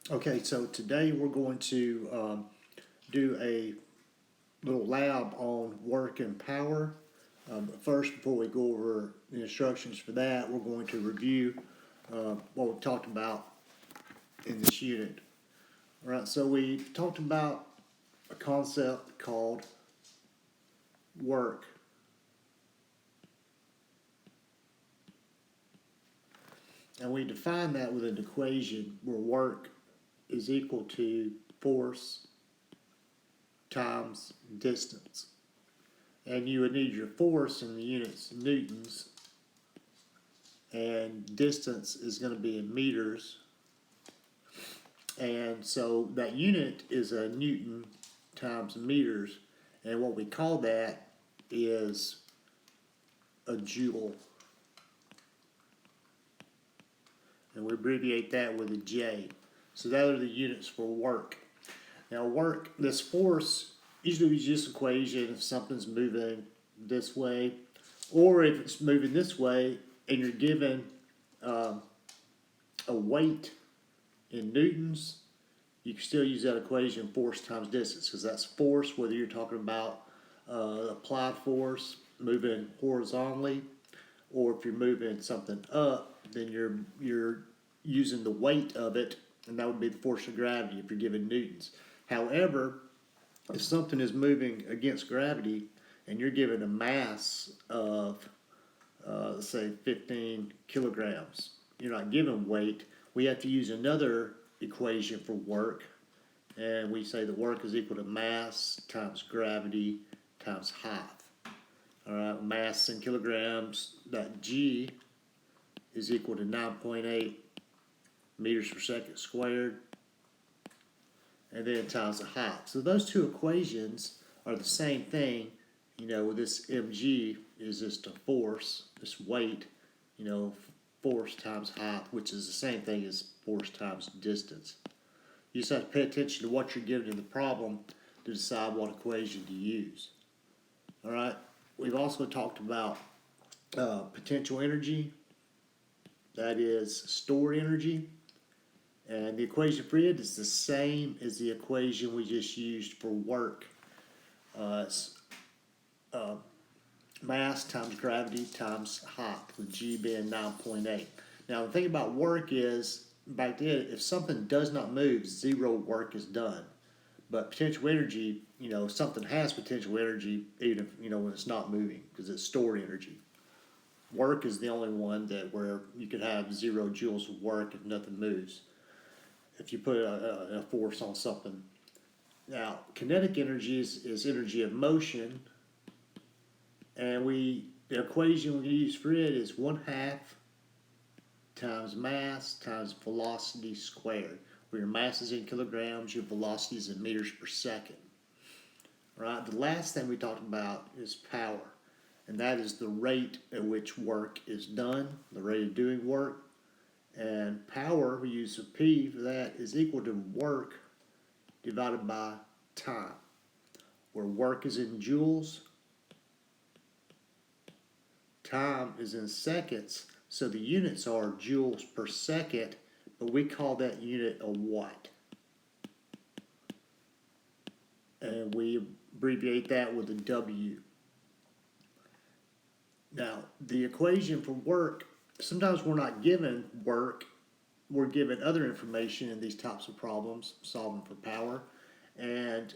Okay, so today we're going to do a little lab on work and power. But first, before we go over the instructions for that, we're going to review what we talked about in this unit. All right, so we talked about a concept called work. And we define that with an equation where work is equal to force times distance. And you would need your force in the units newtons, and distance is going to be in meters. And so that unit is a newton times meters, and what we call that is a joule. And we abbreviate that with a J. So that are the units for work. Now work, this force, usually we use this equation if something's moving this way, or if it's moving this way and you're given a weight in newtons, you can still use that equation, force times distance, because that's force whether you're talking about applied force moving horizontally, or if you're moving something up, then you're using the weight of it, and that would be the force of gravity if you're given newtons. However, if something is moving against gravity and you're given a mass of let's say 15 kilograms, you're not given weight, we have to use another equation for work, and we say that work is equal to mass times gravity times height. All right, mass in kilograms, that G is equal to 9.8 meters per second squared, and then times the height. So those two equations are the same thing. This mg is just a force, this weight, force times height, which is the same thing as force times distance. You just have to pay attention to what you're given in the problem to decide what equation to use. All right. We've also talked about potential energy, that is stored energy, and the equation for it is the same as the equation we just used for work. It's mass times gravity times height, with G being 9.8. Now the thing about work is, back then, if something does not move, zero work is done. But potential energy, something has potential energy even if, when it's not moving, because it's stored energy. Work is the only one that where you can have 0 joules of work if nothing moves, if you put a force on something. Now, kinetic energy is energy of motion, and the equation we use for it is 1/2 times mass times velocity squared, where your mass is in kilograms, your velocity is in meters per second. Right? The last thing we talked about is power, and that is the rate at which work is done, the rate of doing work. And power, we use a P for that, is equal to work divided by time, where work is in joules, time is in seconds, so the units are joules per second, but we call that unit a watt. And we abbreviate that with a W. Now, the equation for work, sometimes we're not given work, we're given other information in these types of problems, solving for power. And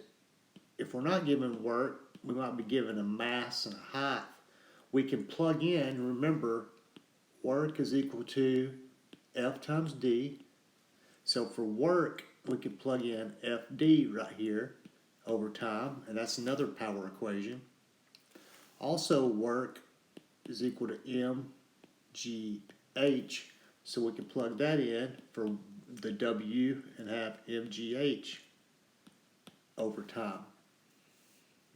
if we're not given work, we might be given a mass and a height. We can plug in, remember, work is equal to F times D. So for work, we can plug in FD right here over time, and that's another power equation. Also, work is equal to MGH, so we can plug that in for the W and have MGH over time.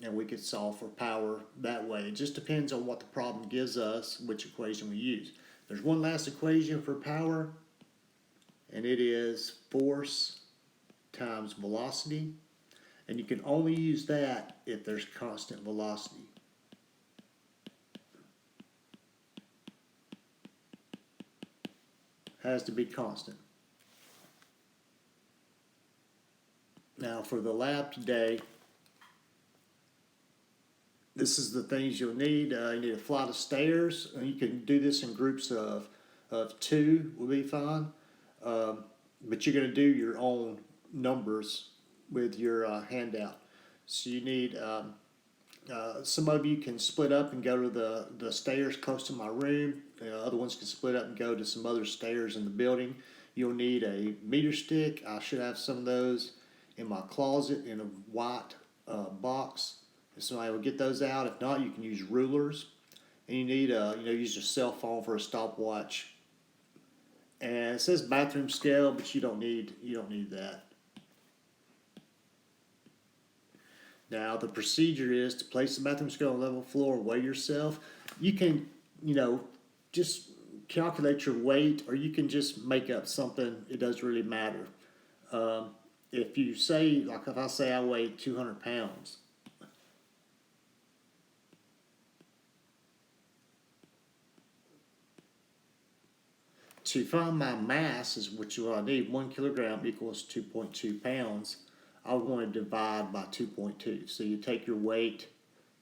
And we could solve for power that way. It just depends on what the problem gives us, which equation we use. There's one last equation for power, and it is force times velocity. And you can only use that if there's constant velocity. Has to be constant. for the lab today, this is the things you'll need. You need a flight of stairs. You can do this in groups of 2 will be fine. But you're going to do your own numbers with your handout. So you need, some of you can split up and go to the stairs close to my room. Other ones can split up and go to some other stairs in the building. You'll need a meter stick. I should have some of those in my closet in a white box. If somebody will get those out. If not, you can use rulers. And you need use your cell phone for a stopwatch. And it says bathroom scale, but you don't need that. Now the procedure is to place the bathroom scale on the level floor, weigh yourself. You can, just calculate your weight, or you can just make up something. It doesn't really matter. If you say, like if I say I weigh 200 pounds, to find my mass is what I need. 1 kilogram equals 2.2 pounds. I would want to divide by 2.2. So you take your weight.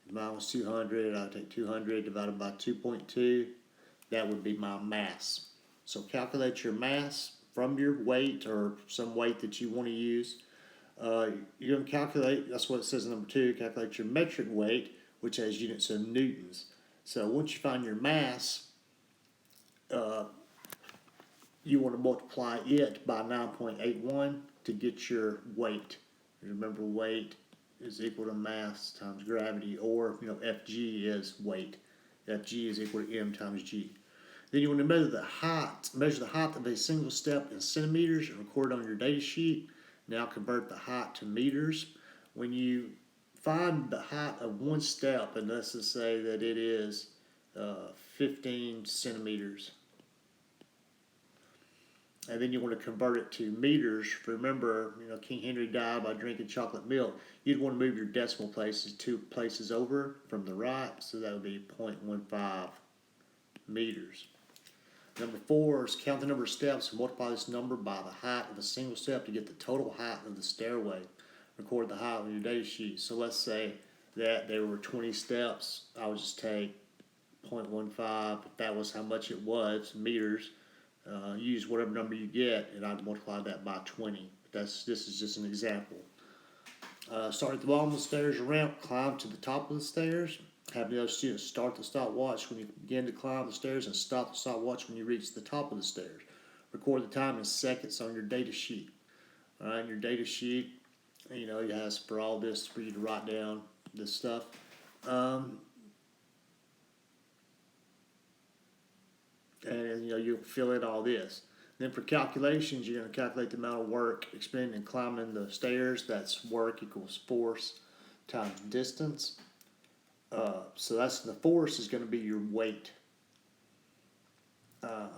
If mine was 200, I would take 200 divided by 2.2. That would be my mass. So calculate your mass from your weight or some weight that you want to use. You're going to calculate, that's what it says in number 2, calculate your metric weight, which has units of newtons. So once you find your mass, you want to multiply it by 9.81 to get your weight. Remember, weight is equal to mass times gravity, or Fg is weight. Fg is equal to m times g. Then you want to measure the height of a single step in centimeters and record it on your data sheet. Now convert the height to meters. When you find the height of one step, and let's just say that it is 15 centimeters. And then you want to convert it to meters. Remember, King Henry died by drinking chocolate milk. You'd want to move your decimal places 2 places over from the right, so that would be 0.15 meters. Number 4 is count the number of steps and multiply this number by the height of a single step to get the total height of the stairway. Record the height on your data sheet. So let's say that there were 20 steps. I would just take 0.15, if that was how much it was, meters. Use whatever number you get, and I'd multiply that by 20. This is just an example. Start at the bottom of the stairs or ramp, climb to the top of the stairs. Have the other students start the stopwatch when you begin to climb the stairs and stop the stopwatch when you reach the top of the stairs. Record the time in seconds on your data sheet. All right, your data sheet, it has for all this for you to write down this stuff. And you'll fill in all this. Then for calculations, you're going to calculate the amount of work expended in climbing the stairs. That's work equals force times distance. So that's the force is going to be your weight.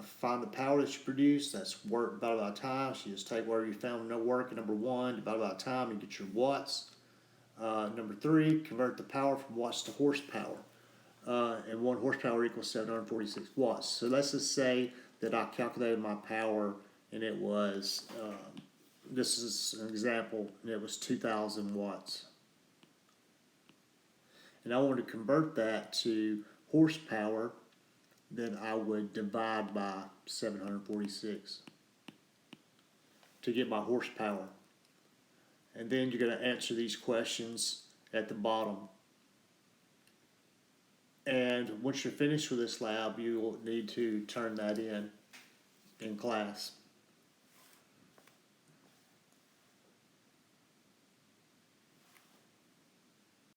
Find the power that you produce. That's work divided by time. So you just take where you found no work at number 1 divided by time, you get your watts. Number 3, convert the power from watts to horsepower. And 1 horsepower equals 746 watts. So let's just say that I calculated my power, and it was, this is an example, and it was 2,000 watts. And I want to convert that to horsepower, then I would divide by 746 to get my horsepower. And then you're going to answer these questions at the bottom. And once you're finished with this lab, you will need to turn that in class.